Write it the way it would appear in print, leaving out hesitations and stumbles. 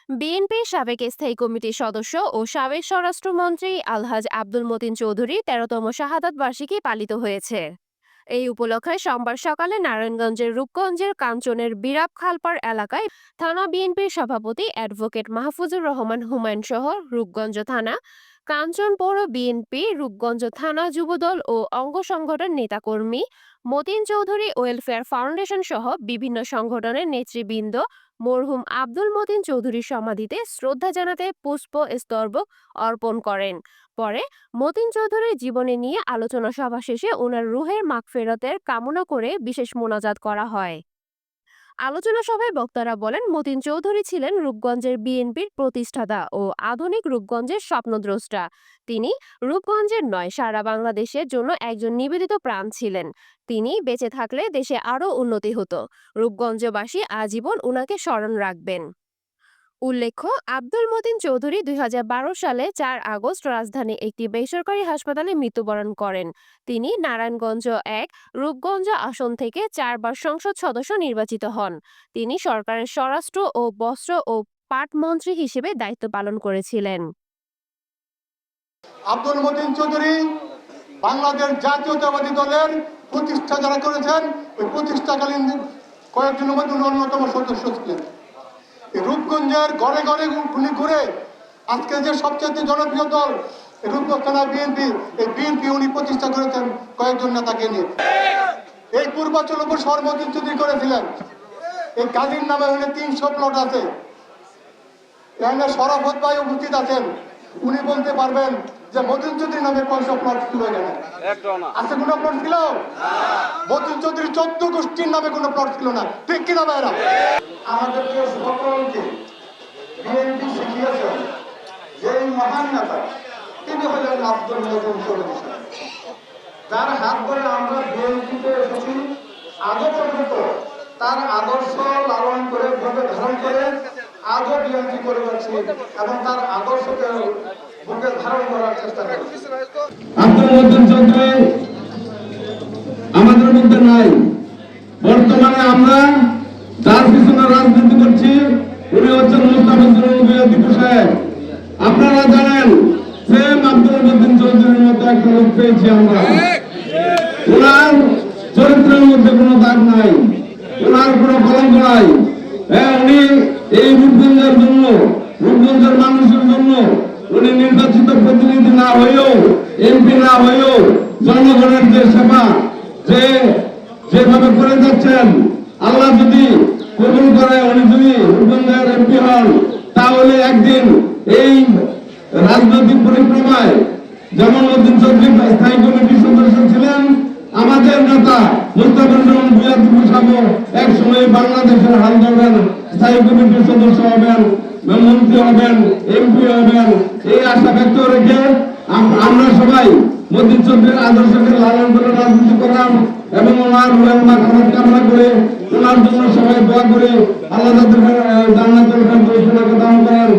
বিএনপির সাবেক স্থায়ী কমিটির সদস্য ও সাবেক স্বরাষ্ট্রমন্ত্রী আলহাজ আব্দুল মতিন চৌধুরী ১৩তম শাহাদাত বার্ষিকী পালিত হয়েছে। এই উপলক্ষে সোমবার সকালে নারায়ণগঞ্জের রূপগঞ্জের কাঞ্চনের বিরাপ খালপাড় এলাকায় থানা বিএনপির সভাপতি অ্যাডভোকেট মাহফুজুর রহমান হুমায়ুন সহ রূপগঞ্জ থানা, কাঞ্চন পৌর বিএনপি, রূপগঞ্জ থানা যুবদল ও অঙ্গ সংগঠন নেতাকর্মী, মতিন চৌধুরী ওয়েলফেয়ার ফাউন্ডেশন সহ বিভিন্ন সংগঠনের নেতৃবৃন্দ মরহুম আব্দুল মতিন চৌধুরীর সমাধিতে শ্রদ্ধা জানাতে পুষ্পস্তবক অর্পণ করেন। পরে মতিন চৌধুরীর জীবনী নিয়ে আলোচনা সভা শেষে ওনার রুহের মাগফিরাতের কামনা করে বিশেষ মোনাজাত করা হয়। আলোচনা সভায় বক্তারা বলেন, মতিন চৌধুরী ছিলেন রূপগঞ্জের বিএনপির প্রতিষ্ঠাতা ও আধুনিক রূপগঞ্জের স্বপ্নদ্রষ্টা। তিনি রূপগঞ্জের নয়, সারা বাংলাদেশের জন্য একজন নিবেদিত প্রাণ ছিলেন। তিনি বেঁচে থাকলে দেশে আরও উন্নতি হতো। রূপগঞ্জবাসী আজীবন উনাকে স্মরণ রাখবেন। উল্লেখ্য, আব্দুল মতিন চৌধুরী ২০১২ সালে ৪ আগস্ট রাজধানীর একটি বেসরকারি হাসপাতালে মৃত্যুবরণ করেন। তিনি নারায়ণগঞ্জ-১ রূপগঞ্জ আসন থেকে ৪ বার সংসদ সদস্য নির্বাচিত হন। তিনি সরকারের স্বরাষ্ট্র ও বস্ত্র ও পাট মন্ত্রী হিসেবে দায়িত্ব পালন করেছিলেন। আব্দুল মতিন চৌধুরী বাংলাদেশ জাতীয়তাবাদী দলের প্রতিষ্ঠা যারা করেছেন, ওই প্রতিষ্ঠাকালীন কয়েকজনের মধ্যে অন্যতম সদস্য ছিলেন। রূপগঞ্জের ঘরে ঘরে উনি ঘুরে আজকে যে সবচেয়ে জনপ্রিয় দল রূপগঞ্জ থানা বিএনপি, এই বিএনপি উনি প্রতিষ্ঠা করেছেন কয়েকজন নেতাকে নিয়ে। এই পূর্বাচল উপশহর মতিন চৌধুরী করেছিলেন। এই গাজীর নামে উনি ৩০০ প্লট আছে। এখানে শরাফত ভাই উপস্থিত আছেন, উনি বলতে পারবেন যে মতিন চৌধুরী নামে কয়শো প্লট ছিল এখানে। আছে কোনো প্লট ছিল? মতিন চৌধুরী ১৪ গোষ্ঠীর নামে কোনো প্লট ছিল না, ঠিক কিনা ভাইরা? আমাদেরকে সকলকে বিএনপি শিখিয়েছেন যে মহান নেতা তিনি হলেন আব্দুল মতিন চৌধুরী, যার হাত ধরে আমরা বিএনপিতে এসেছি। আজও পর্যন্ত তার আদর্শ লালন করে বুকে ধারণ করে আজও বিএনপি করে যাচ্ছি এবং তার আদর্শকে বুকে ধারণ করার চেষ্টা করছি। আব্দুল মতিন চৌধুরী আমাদের মধ্যে নাই। বর্তমানে আমরা যার পিছনে রাজনীতি করছি উনি হচ্ছেন মুস্তাফিজুর রহমান সাহেব। আপনারা জানেন সেম আব্দুল মতিন চৌধুরীর মতো একটা লোক পেয়েছি আমরা। ওনার চরিত্রের মধ্যে কোনো দাগ নাই, ওনার কোনো কলঙ্ক নাই। উনি এই রূপগঞ্জের জন্য, রূপগঞ্জের মানুষের জন্য উনি নির্বাচিত প্রতিনিধি না হয়েও, এমপি না হয়েও জনগণের যে সেবা যেভাবে করে যাচ্ছেন, আল্লাহ যদি কবুল করে উনি যদি রূপগঞ্জের এমপি হন, তাহলে একদিন এই রাজনৈতিক পরিক্রমায় যেমন মতিন চৌধুরী স্থায়ী কমিটির সদস্য ছিলেন, আমাদের নেতা মুস্তাফিজুর রহমান ভূঁইয়া সাহেব এক সময় বাংলাদেশের হাল ধরবেন, স্থায়ী কমিটির সদস্য হবেন, মন্ত্রী হবেন, এমপি হবেন। এই আশা ব্যক্ত রেখে আমরা সবাই মতিন চৌধুরীর আদর্শকে লালন করে রাজনীতি করলাম এবং ওনার মাখামাত কামনা করে ওনার জন্য সবাই দোয়া করে আল্লাহ তাদের জান্নাতুল ফেরদৌস দান করেন।